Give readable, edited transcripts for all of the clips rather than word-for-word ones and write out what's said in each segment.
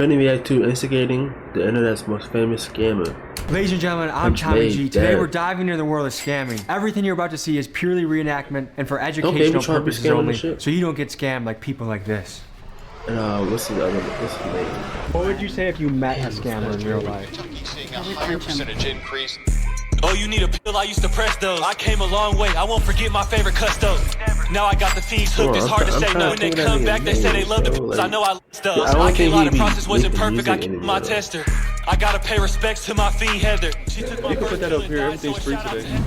Currently react to instigating the internet's most famous scammer. Ladies and gentlemen, I'm Tommy G. Today we're diving into the world of scamming. Everything you're about to see is purely reenactment and for educational purposes only, so you don't get scammed like people like this. And what's his name? What would you say if you met a scammer in real life? Seeing a higher percentage increase. Oh, you need a pill, I used to press those. I came a long way, I won't forget my favorite custos. Now I got the fiends hooked, it's hard to say no. When they come back, they say they love the pills, I know I lost those. I can't lie, the process wasn't perfect, I kept my tester. I gotta pay respects to my fiend Heather. She took my you can put that up here, everything's free today.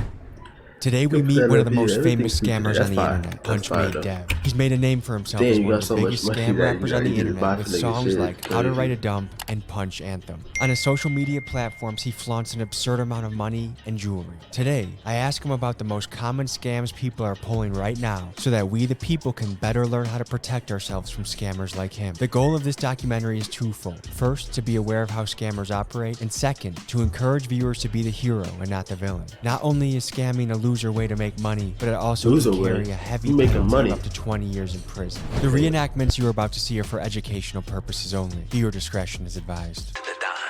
Today we meet one of the most famous scammers on the internet, Punchmade Dev. He's made a name for himself as one of the biggest scam rappers on the internet with songs like How to Write a Dump and Punch Anthem. On his social media platforms, he flaunts an absurd amount of money and jewelry. Today, I ask him about the most common scams people are pulling right now so that we the people can better learn how to protect ourselves from scammers like him. The goal of this documentary is twofold. First, to be aware of how scammers operate, and second, to encourage viewers to be the hero and not the villain. Not only is scamming a loser way to make money, but it also can carry a heavy penalty of up to 20 years in prison. The reenactments you are about to see are for educational purposes only. Viewer discretion is advised.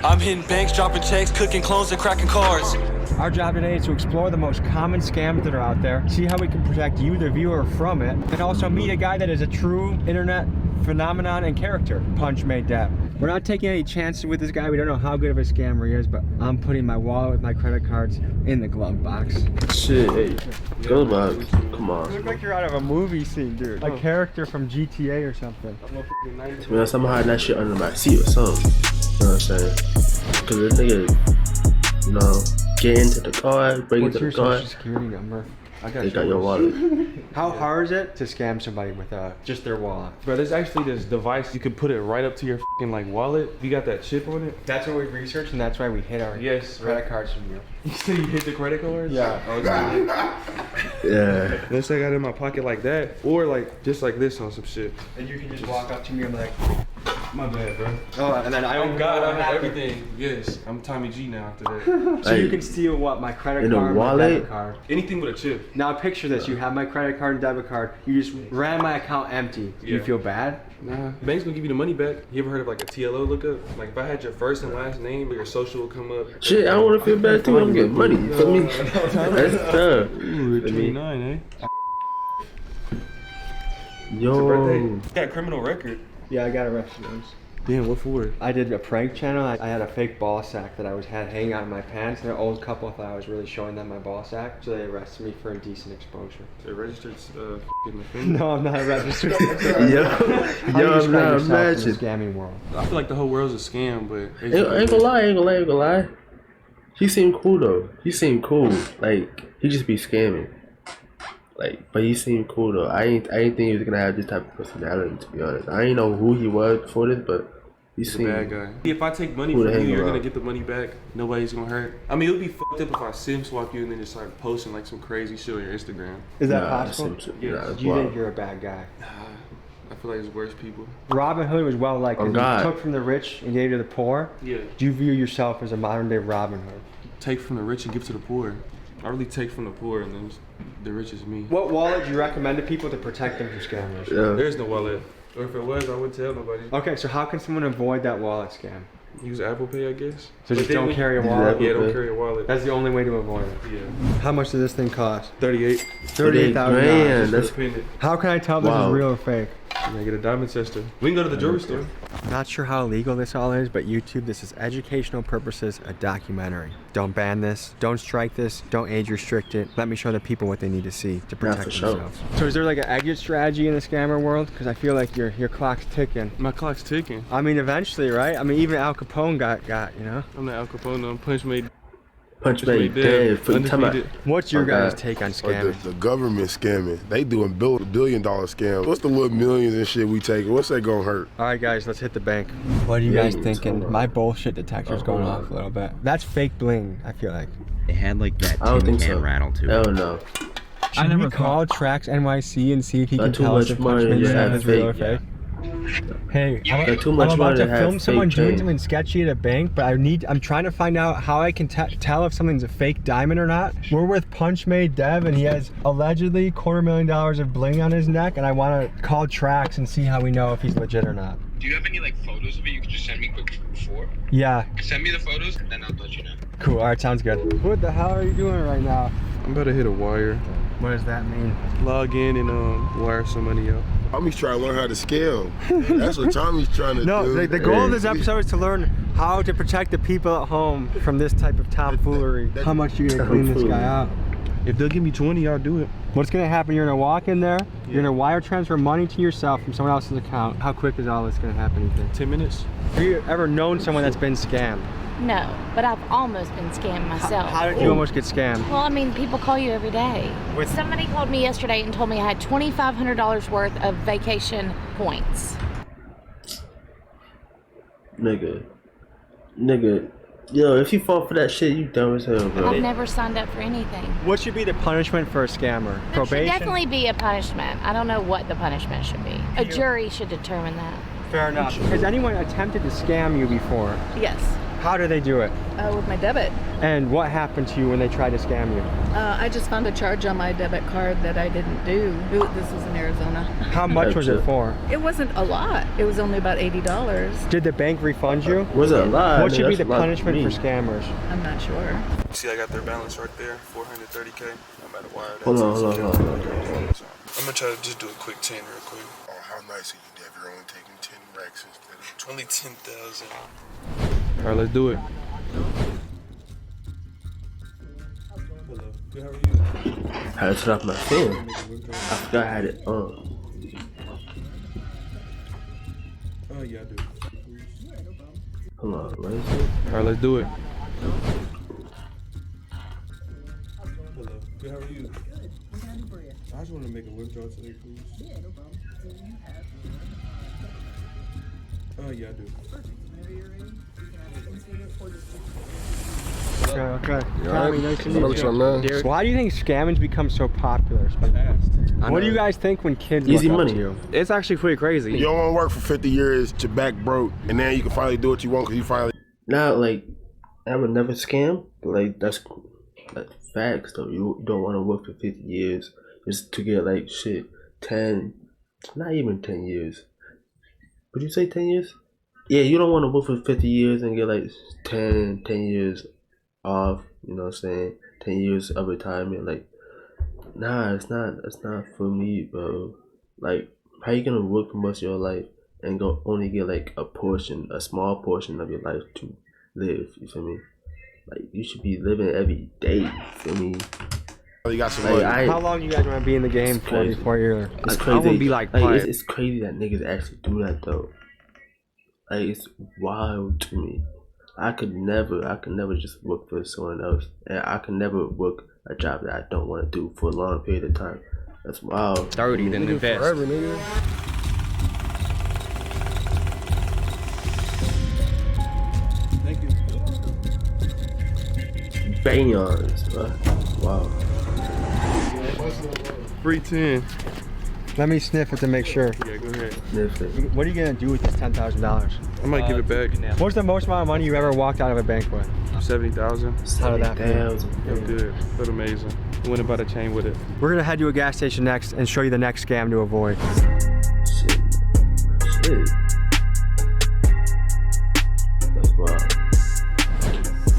I'm hitting banks, dropping checks, cooking clones, and cracking cars. Our job today is to explore the most common scams that are out there, see how we can protect you, the viewer, from it, and also meet a guy that is a true internet phenomenon and character, Punchmade Dev. We're not taking any chances with this guy. We don't know how good of a scammer he is, but I'm putting my wallet with my credit cards in the glove box. Shit, hey, glove box, come on. You look like you're out of a movie scene, dude. A character from GTA or something. To be honest, I'm hiding that shit under my seat or something. You know what I'm saying? Cause this nigga, you know, get into the car, break into the car. What's your social security number? They got your wallet. How hard is it to scam somebody with just their wallet? Bro, there's actually this device, you can put it right up to your fucking like wallet. You got that chip on it? That's what we researched, and that's why we hit our credit cards from you. You said you hit the credit cards? Yeah. Oh, yeah. Unless I got it in my pocket like that, or like just like this on some shit. And you can just walk up to me and be like, my bad, bro. oh, and then I Oh God, I have everything. Yes, I'm Tommy G now after that. So you can steal what? My credit in card, a wallet? my debit card. Anything with a chip. Now picture this, you have my credit card and debit card, you just ran my account empty. Do you feel bad? Nah, bank's gonna give you the monty back. You ever heard of like a TLO lookup? Like if I had your first and last name, but your social will come up. Shit, I don't want to feel bad too. I'm getting money. You feel me? That's tough. Ooh, 29, eh? Yo. You got a criminal record. Yeah, I got arrested once. Damn, what for? I did a prank channel. I had a fake ball sack that I had hanging out in my pants, and an old couple thought I was really showing them my ball sack, so they arrested me for indecent exposure. They registered offender? No, I'm not registered. Yo, I'm not imagine. In the scamming world. I feel like the whole world's a scam, but I ain't gonna lie. He seemed cool though. He seemed cool. Like he just be scamming. Like, but he seemed cool though. I ain't think he was gonna have this type of personality, to be honest. I ain't know who he was before this, but he's a bad guy. If I take money from you, you're gonna get the money back. Nobody's gonna hurt. I mean, it would be fucked up if I sim swap you and then just start posting like some crazy shit on your Instagram. Is that possible? Yeah. Do you think you're a bad guy? I feel like it's worse people. Robin Hood was well liked. Oh, He took from the rich and gave to the poor. Yeah. Do you view yourself as a modern day Robin Hood? Take from the rich and give to the poor. I really take from the poor and then the rich is me. What wallet do you recommend to people to protect them from scammers? There's no wallet. Or if it was, I wouldn't tell nobody. Okay, so how can someone avoid that wallet scam? Use Apple Pay, I guess. So just don't carry a wallet? Yeah, don't carry a wallet. That's the only way to avoid it? Yeah. How much does this thing cost? $38,000. That's how can I tell this is real or fake? You're gonna get a diamond tester. We can go to the jewelry store. Not sure how illegal this all is, but YouTube, this is educational purposes, a documentary. Don't ban this, don't strike this, don't age restrict it. Let me show the people what they need to see to protect themselves. So is there like an exit strategy in the scammer world? Because I feel like your clock's ticking. My clock's ticking. I mean, eventually, right? I mean, even Al Capone got, you know? I'm not Al Capone, I'm Punchmade. Punchmade Dev. What's your guys' take on scamming? The government scamming. They doing billion-dollar scams. What's the little millions and shit we taking? What's that gonna hurt? All right, guys, let's hit the bank. What are you guys thinking? My bullshit detector's going off a little bit. That's fake bling, I feel like. It had like that I don't tin think can so. rattle to it. Hell no. Should we call Tracks NYC and see if he can tell us if Punchmade Dev is real or fake? Hey, I'm about to film someone doing something sketchy at a bank, but I'm trying to find out how I can tell if something's a fake diamond or not. We're with Punchmade Dev, and he has allegedly $250,000 of bling on his neck, and I want to call Tracks and see how we know if he's legit or not. Do you have any like photos of it you could just send me quick before? Yeah. Send me the photos and then I'll let you know. Cool. All right, sounds good. What the hell are you doing right now? I'm about to hit a wire. What does that mean? Log in and wire some money out. Tommy's trying to learn how to scam. That's what Tommy's trying to do. No, the goal of this episode is to learn how to protect the people at home from this type of tomfoolery. How much are you gonna clean this guy out? If they'll give me 20, I'll do it. What's gonna happen? You're gonna walk in there, you're gonna wire transfer money to yourself from someone else's account. How quick is all this gonna happen, you think? 10 minutes. Have you ever known someone that's been scammed? No, but I've almost been scammed myself. How did you almost get scammed? Well, I mean, people call you every day. Somebody called me yesterday and told me I had $2,500 worth of vacation points. Nigga. Yo, if you fall for that shit, you dumb as hell, bro. I've never signed up for anything. What should be the punishment for a scammer? There should Probation? definitely be a punishment. I don't know what the punishment should be. A jury should determine that. Fair enough. Has anyone attempted to scam you before? Yes, How do they do it? with my debit. And what happened to you when they tried to scam you? I just found a charge on my debit card that I didn't do. This was in Arizona. How much was it for? It wasn't a lot. It was only about $80. Did the bank refund you? Was it a lie? What should be That's the a lot punishment me. for scammers? I'm not sure. See, I got their balance right there, 430K. I'm at a wire. Hold on. I'm gonna try to just do a quick 10 real quick. Oh, how nice of you, Dev. You're only taking 10 racks instead of Only 10,000. All right, let's do it. Hello. Good, how are you? I had to turn off my phone. I forgot I had it on. Oh, yeah, I do. Hold on, what is it? All right, let's do it. Hello. Good, how are you? I just want to make a withdrawal today, please. Yeah, no problem. Oh, yeah, I do. Okay. Tommy, nice to meet you. man. Why do you think scamming's become so popular? What do you guys think when kids Easy look money. up to you? It's actually pretty crazy. You don't want to work for 50 years, your back broke, and then you can finally do what you want because you finally... Now, like, I would never scam. But, like, that's facts, though. You don't want to work for 50 years just to get, like, shit, 10, not even 10 years. Would you say 10 years? Yeah, you don't want to work for 50 years and get, like, 10 years off, you know what I'm saying? 10 years of retirement. Like, nah, it's not for me, bro. Like, how you gonna work for most of your life and go only get, like, a small portion of your life to live, you feel me? Like, you should be living every day, you feel me? You got some Like, money. How long you guys want to be in the game for crazy. before you're... It's I crazy. wouldn't be like Pike. it's crazy that niggas actually do that, though. Like, it's wild to me. I could never just work for someone else, and I could never work a job that I don't want to do for a long period of time. That's wild. 30, then invest. Forever, nigga. Thank you. Banyons, bro. Wow. Free 10. Let me sniff it to make sure. Yeah, go ahead. Different. What are you going to do with this $10,000? I might give it back. What's the most amount of money you ever walked out of a bank with? 70,000. How did that feel? Felt good. Felt amazing. Went about a chain with it. We're going to head to a gas station next and show you the next scam to avoid. Shit. That's wild.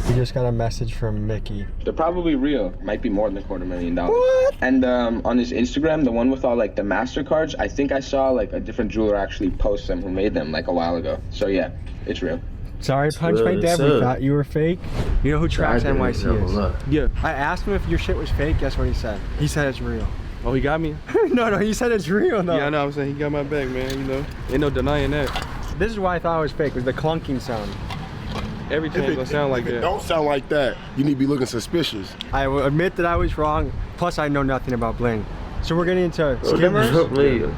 We just got a message from Mickey. They're probably real. Might be more than $250,000. What? And on his Instagram, the one with all like the MasterCards, I think I saw like a different jeweler actually post them who made them like a while ago. So yeah, it's real. Sorry, Punchmade Dev, we sir. thought you were fake. You know who Tracks I didn't NYC know a is? lot. Yeah. I asked him if your shit was fake. Guess what he said? He said it's real. Oh, he got me? No, he said it's real, though. Yeah, I know. I'm saying he got my back, man. You know, ain't no denying that. This is why I thought it was fake, was the clunking sound. Everything If it- gonna sound like if it that. don't sound like that, you need to be looking suspicious. I will admit that I was wrong, plus I know nothing about bling. So we're getting into skimmers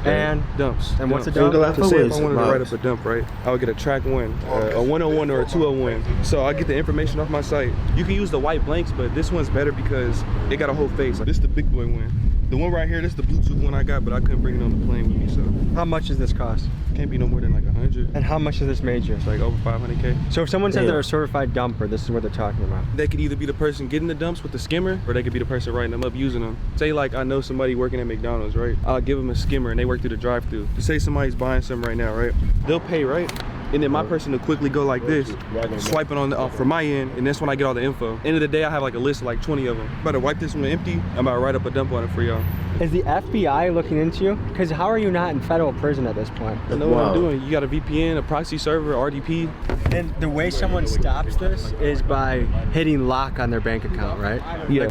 and Dumps. and what's a Dumps. dump? Single Say if It's I wanted to miles. write up a dump, right? I would get a track one, a 101 or a 201. So I get the information off my site. You can use the white blanks, but this one's better because it got a whole face. This is the big boy one. The one right here, this is the Bluetooth one I got, but I couldn't bring it on the plane with me, so. How much does this cost? Can't be no more than like 100. And how much has this made you? It's like over 500K. So if someone says they're a certified dumper, this is what they're talking about. They could either be the person getting the dumps with the skimmer, or they could be the person writing them up using them. Say like I know somebody working at McDonald's, right? I'll give them a skimmer and they work through the drive-thru. Say somebody's buying something right now, right? They'll pay, right? And then my person will quickly go like this, swiping on the from my end, and that's when I get all the info. End of the day, I have like a list of like 20 of them. I'm about to wipe this one empty. I'm about to write up a dump on it for y'all. Is the FBI looking into you? Because how are you not in federal prison at this point? I know what I'm doing. You got a VPN, a proxy server, RDP. And the way someone stops this is by hitting lock on their bank account, right? Yeah.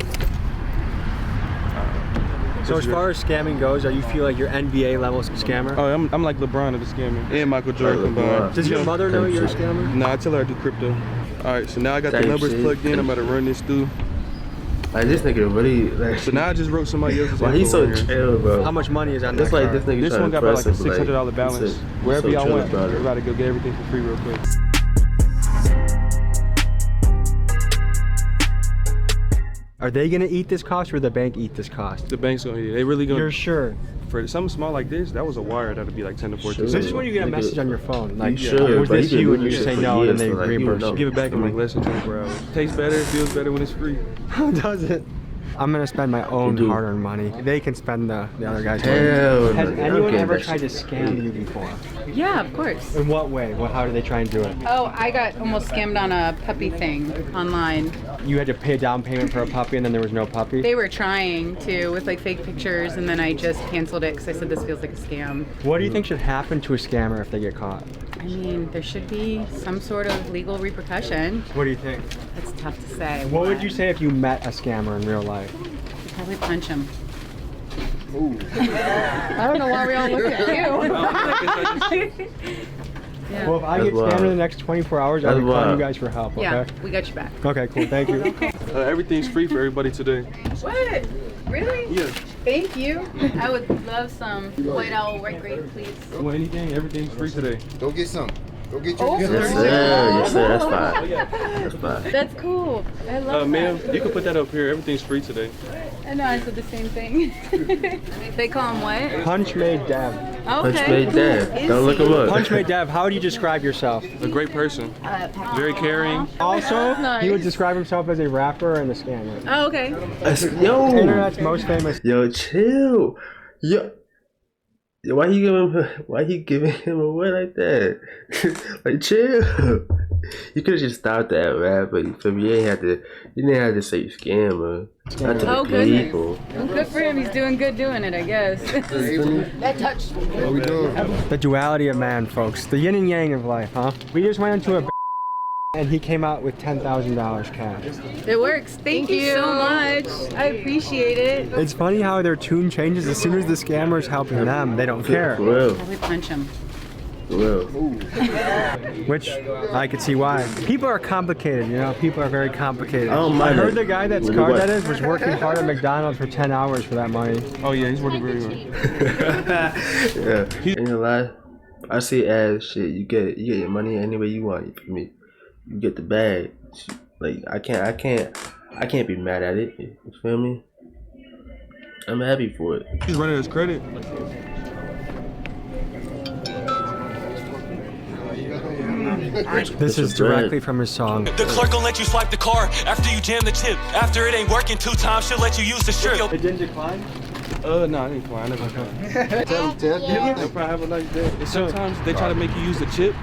So as far as scamming goes, are you feel like you're NBA level scammer? Oh, I'm like LeBron of the scammer. And Michael Jordan combined. Does your mother know you're a scammer? Nah, I tell her I do crypto. All right, so now I got the numbers plugged in. I'm about to run this through. Like this nigga really like. So now I just wrote somebody else's. Why he's so chill, bro? How much money is on that It's like card? this nigga. This one got about like a $600 balance. Wherever so y'all went, about it. we're about to go get everything for free real quick. Are they gonna eat this cost or the bank eat this cost? The bank's gonna eat it. They really gonna. You're sure? For something small like this, that was a wire that'd be like 10 to 14. Sure. So this is when you get a message on your phone, like, sure, was but this he you? been And you doing say this no, for and then they years, so, like, reimburse you you. Give it back in like less than 24 hours. Tastes better, feels better when it's free. How does it? I'm gonna spend my own hard-earned money. They can spend the other guy's money. Hell Has no, anyone okay, ever that's- tried to scam you before? Yeah, of course. In what way? How do they try and do it? Oh, I got almost scammed on a puppy thing online. You had to pay a down payment for a puppy and then there was no puppy? They were trying to with like fake pictures, and then I just canceled it because I said this feels like a scam. What do you think should happen to a scammer if they get caught? I mean, there should be some sort of legal repercussion. What do you think? It's tough to say. What would you say if you met a scammer in real life? Probably punch him. Ooh. I don't know why we all look at you. Yeah. Well, if I get scammed in the next 24 hours, I'll be calling you guys for help, okay? Yeah, we got you back. Okay, cool. Thank you. Everything's free for everybody today. What? Really? Yeah. Thank you. I would love some White Owl white grape, please. Well, anything, everything's free today. Go get some. Go get your Yes, sir. Yes, sir. That's fine. That's fine. That's cool. I love Ma'am, that. you can put that up here. Everything's free today. I know, I said the same thing. They call him what? Punchmade Dev. Okay. Punchmade Dad. Don't look him up. Punchmade Dev, how would you describe yourself? A great person. Very caring. Also, Nice. he would describe himself as a rapper and a scammer. Oh, okay. Yo. Internet's most famous. Yo, chill. Yo. Why he giving him away like that? Like, chill. You could have just stopped that rap, but you feel me? You didn't have to say scammer. Not to Oh, the goodness. people. Well, good for him. He's doing good doing it, I guess. That touched me. What we doing? The duality of man, folks. The yin and yang of life, huh? We just went into a and he came out with $10,000 cash. It works. Thank you so much. I appreciate it. It's funny how their tune changes as soon as the scammer's helping them. They don't care. For real. Probably punch him. For real. Which I could see why. People are complicated, you know? People are very complicated. Oh, I heard it. the guy that's card that is was working hard at McDonald's for 10 hours for that money. Oh yeah, he's working very hard. Yeah. Ain't gonna lie. I see it as shit. You get your money any way you want. You feel me? You get the bag. Like I can't be mad at it. You feel me? I'm happy for it. He's running his credit. This is directly from his song. The clerk gon' let you swipe the card after you jam the chip. After it ain't working 2 times, she'll let you use the strip. It didn't decline? No, I didn't fly. I never fly. Tell They'll probably have a nice day. And sometimes they try to make you use the chip,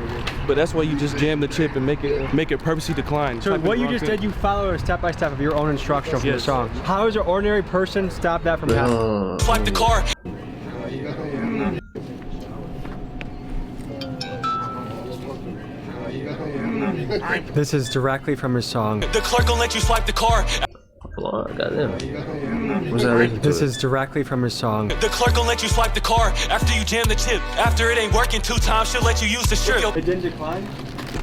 but that's why you just jam the chip and make it purposely decline. So Type in what the you wrong just pin. did, you follow a step-by-step of your own instruction from the Yes. song. How does an ordinary person stop that from happening? Swipe the card. This is directly from his song. The clerk gon' let you swipe the card. Hold on, goddamn. What's that listening to? This is directly from his song. The clerk gon' let you swipe the card after you jam the chip. After it ain't working 2 times, she'll let you use the strip. It didn't decline?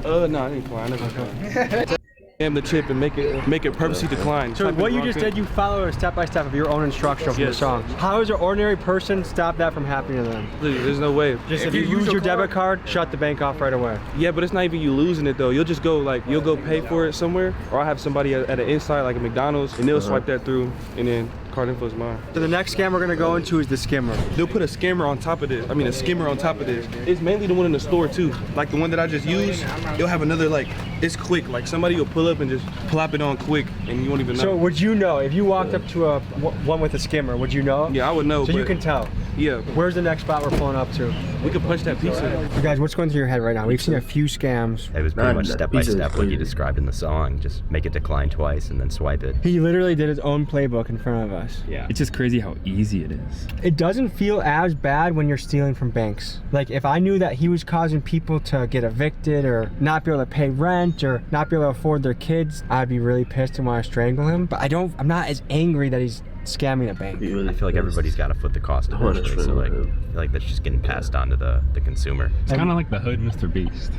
No, I didn't fly. I never fly. scam the chip and make it purposely decline. So what you just did, you follow a step-by-step of your own instruction from the song. How does an ordinary person stop that from happening to them? There's no way. Just if you lose your debit card, shut the bank off right away. Yeah, but it's not even you losing it though. You'll just go like, you'll go pay for it somewhere, or I'll have somebody at an inside like a McDonald's and they'll swipe that through and then card info is mine. So the next scam we're gonna go into is the skimmer. They'll put a skimmer on top of this. I mean a skimmer on top of this. It's mainly the one in the store too. Like the one that I just used, you'll have another like, it's quick. Like somebody will pull up and just plop it on quick and you won't even know. So would you know, if you walked up to one with a skimmer, would you know? Yeah, I would know. So you can tell? Yeah. Where's the next spot we're pulling up to? We could punch that pizza. So guys, what's going through your head right now? We've seen a few scams. It was pretty much step by step what you described in the song. Just make it decline twice and then swipe it. He literally did his own playbook in front of us. Yeah. It's just crazy how easy it is. It doesn't feel as bad when you're stealing from banks. Like if I knew that he was causing people to get evicted or not be able to pay rent or not be able to afford their kids, I'd be really pissed and want to strangle him. But I'm not as angry that he's scamming a bank. I feel like everybody's got to foot the cost eventually, so like, I feel like that's just getting passed on to the consumer. It's kind of like the hood Mr. Beast.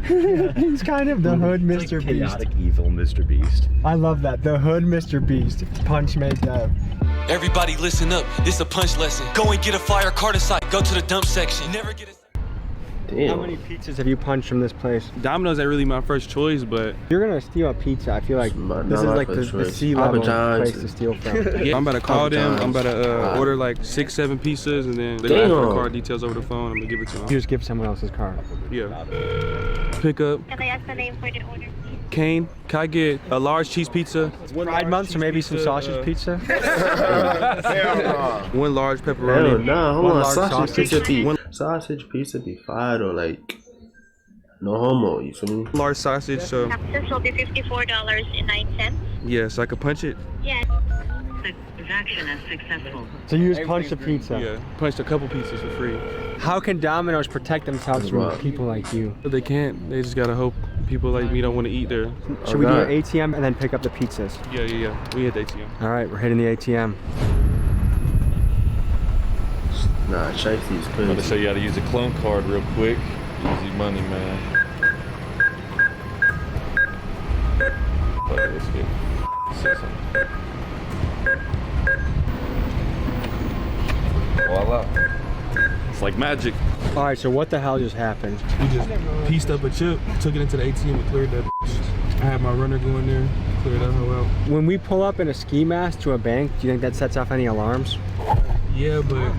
He's kind of the hood Mr. Like Beast. chaotic evil Mr. Beast. I love that. The hood Mr. Beast. Punchmade Dev. Everybody listen up, this a punch lesson. Go and get a fire card site, go to the dump section. Never get a... Damn. How many pizzas have you punched from this place? Domino's ain't really my first choice, but... If you're gonna steal a pizza, I feel like this is like the C-level place to steal from. Yeah, I'm about to call them, I'm about to order like 6-7 pizzas and then they're gonna ask for the card details over the phone, I'm gonna give it to them. You just give someone else's card. Yeah. Pick up. Can I ask the name for the order, please? Kane, can I get a large cheese pizza? Pride month, so maybe some sausage pizza? One large pepperoni. Hell nah, hold on. Sausage pizza be fire or like no homo, you feel me? Large sausage, so. This will be $54.09. Yes, I could punch it. Yes. The transaction is successful. So you just punched a pizza? Yeah, punched a couple pizzas for free. How can Domino's protect themselves from people like you? But they can't. They just gotta hope people like me don't want to eat there. Should we do an ATM and then pick up the pizzas? Yeah. We hit the ATM. All right, we're hitting the ATM. Nah, Shifty's crazy. I'm gonna show you how to use a clone card real quick. Easy money, man. Okay, let's get 600. Voila. It's like magic. All right, so what the hell just happened? We just pieced up a chip, took it into the ATM and cleared that. I had my runner go in there, clear that hoe out. When we pull up in a ski mask to a bank, do you think that sets off any alarms? Yeah, but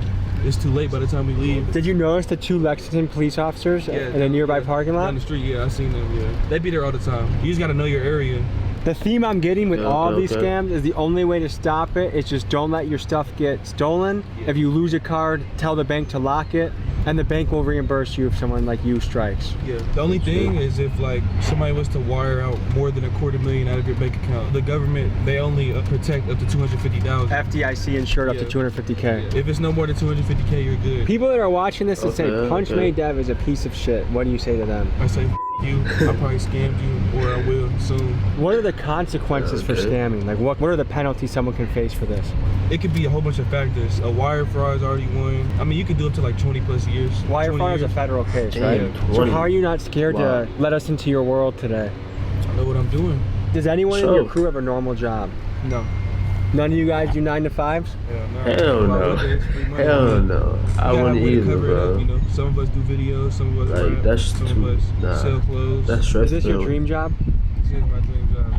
it's too late by the time we leave. Did you notice the 2 Lexington police officers in a nearby parking lot? Down the street, yeah, I seen them, yeah. They be there all the time. You just gotta know your area. The theme I'm getting with all these scams is the only way to stop it is just don't let your stuff get stolen. Yeah. If you lose a card, tell the bank to lock it, and the bank will reimburse you if someone like you strikes. Yeah, the only thing is if like somebody was to wire out more than $250,000 out of your bank account, the government, they only protect up to $250,000. FDIC insured up to $250K. Yeah. If it's no more than $250K, you're good. People that are watching this and say Punchmade Dev is a piece of shit, what do you say to them? I say you, I probably scammed you, or I will soon. What are the consequences for scamming? Like what are the penalties someone can face for this? It could be a whole bunch of factors. A wire fraud is already one. I mean, you could do up to like 20+ years. Wire fraud is a federal case, right? So how are you not scared to let us into your world today? I know what I'm doing. Does anyone in your crew have a normal job? No. None of you guys do 9 to 5s? Hell no. Hell no. I wouldn't either, bro. You know, some of us do videos, some of us like, rap, that's some too, of us sell clothes. That's stressful. Is this your dream job? This is my dream job.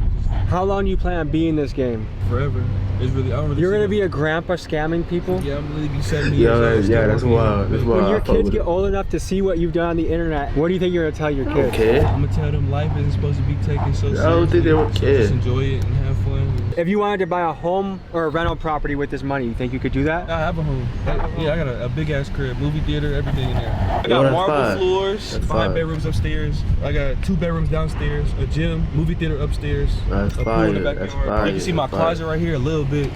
How long do you plan on being in this game? Forever. It's really, I don't really. You're gonna be a grandpa scamming people? Yeah, I'm really be 70 years old. Yeah, that's wild. That's wild. When your kids get old enough to see what you've done on the internet, what do you think you're gonna tell your kids? Okay. I'm gonna tell them life isn't supposed to be taken so seriously. I don't think they would care. Just enjoy it and have fun. If you wanted to buy a home or a rental property with this money, you think you could do that? I have a home. Yeah, I got a big ass crib, movie theater, everything in there. I got marble floors, 5 bedrooms upstairs. I got 2 bedrooms downstairs, a gym, movie theater upstairs, a pool in the backyard. You can see my closet right here a little bit.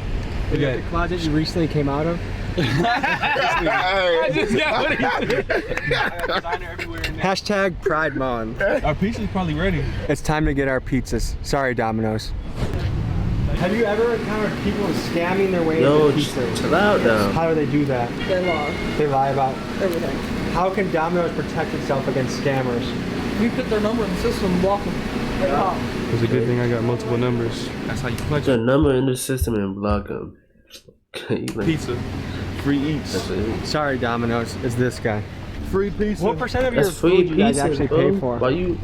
We got the closet you recently came out of? I just got what he said. Hashtag Pride Month. Our pizza's probably ready. It's time to get our pizzas. Sorry, Domino's. Have you ever encountered people scamming their way into pizzas? Chill out now. How do they do that? They lie. They lie about everything. How can Domino's protect itself against scammers? We put their number in the system and block them. It's a good thing I got multiple numbers. That's how you punch The it. number in the system and block them. Pizza. Free eats. That's it. Sorry, Domino's. It's this guy. Free pizza. What percent of That's your free food you guys pizza, actually bro. pay for? Why you?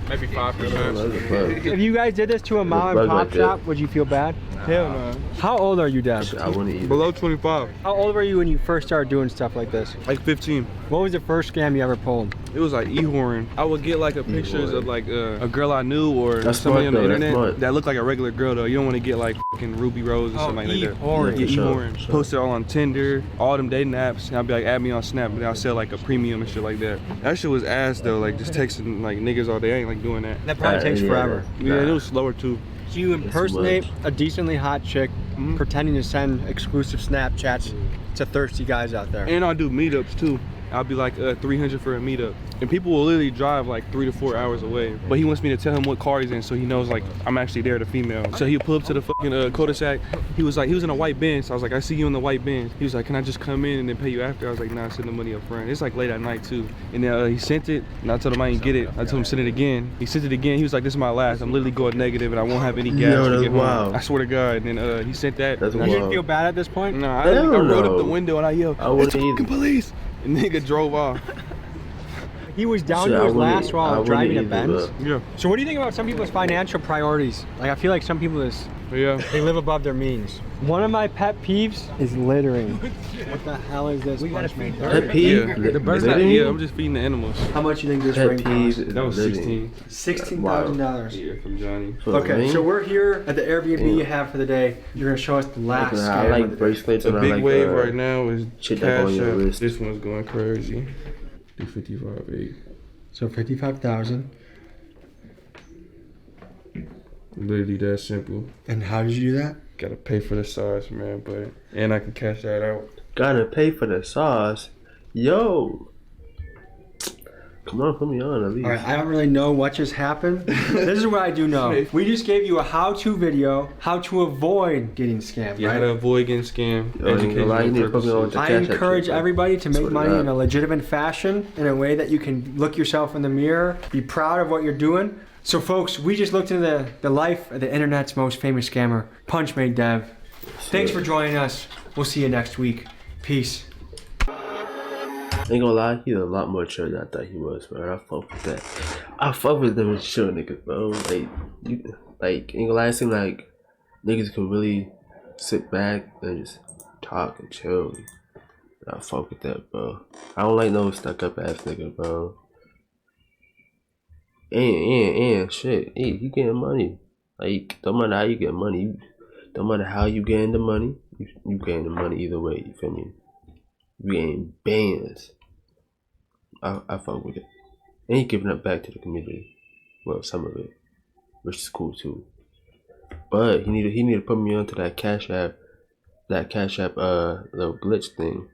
Maybe 5%. If you guys did this to a mom and bug pop like that. shop, would you feel bad? Hell no. How old are you, Dev? I wouldn't eat it. Below 25. How old were you when you first started doing stuff like this? Like 15. What was the first scam you ever pulled? It was like e-horn. I would get like pictures of like a girl I knew or That's somebody smart, on the though. That's internet smart. that looked like a regular girl though. You don't want to get like fucking Ruby Rose or something like that. e-horn. Yeah, For sure, e-horn. for sure. Post it all on Tinder, all them dating apps. And I'll be like, add me on Snap, and I'll sell like a premium and shit like that. That shit was ass though, like just texting like niggas all day. I ain't like doing that. That probably takes yeah. forever. Yeah, it was slower too. So you impersonate a decently hot chick, pretending to send exclusive Snapchats to thirsty guys out there. And I'll do meetups too. I'll be like 300 for a meetup. And people will literally drive like 3 to 4 hours away. But he wants me to tell him what car he's in so he knows like I'm actually there, the female. So he'll pull up to the fucking cul-de-sac. He was in a white Benz. So I was like, I see you in the white Benz. He was like, can I just come in and then pay you after? I was like, nah, send the money up front. It's like late at night too. And then he sent it and I told him I didn't get it. I told him send it again. He sent it again. He was like, this is my last. I'm literally going negative and I won't have any gas Yo, to that's get home. wild. I swear to God. And then he sent that. That's You wild. didn't feel bad at this point? Nah, I Hell rolled no. up the window and I yelled, I wouldn't it's the either. fucking police. And the nigga drove off. He was down Shit, to I his wouldn't- last I while wouldn't driving a either, Benz. bro. Yeah. So what do you think about some people's financial priorities? Like I feel like some people Yeah. they live above their means. One of my pet peeves is littering. What the hell is this? Punchmade? Pet peeve? Yeah. The It's not, living? yeah, I'm just feeding the animals. How much you think this Pet ring peeve costs? is That was living. 16. $16,000. Yeah, from Johnny. For Okay, me? so we're here at the Airbnb you have for the day. You're gonna show us the last I scam like of the day. bracelets The and I big like wave right now is shit that go Cash on your App. wrist. This one's going crazy. 55.8. So 55,000. Literally that simple. And how did you do that? Gotta pay for the size, man, and I can cash that out. Gotta pay for the sauce. Yo. Come on, put me on at least. All right, I don't really know what just happened. This is what I do know. We just gave you a how-to video, how to avoid getting scammed, You right? gotta avoid getting scammed. Yo, you know, you need to put me on with the I Cash App encourage shit, bro. everybody to make Swear to money God. in a legitimate fashion, in a way that you can look yourself in the mirror, be proud of what you're doing. So folks, we just looked into the life of the internet's most famous scammer, Punchmade Dev. Thanks for joining us. We'll see you next week. Peace. Ain't gonna lie, he's a lot more chill than I thought he was, bro. I fuck with that. I fuck with them chill niggas, bro. Ain't gonna lie, it seem like niggas can really sit back and just talk and chill. I fuck with that, bro. I don't like no stuck up ass nigga, bro. And shit, he getting money. Like, don't matter how you get money, don't matter how you getting the money, you getting the money either way, you feel me? You getting bands. I fuck with it. And he giving up back to the community. Well, some of it. Which is cool too. But he need to put me onto that Cash App little glitch thing.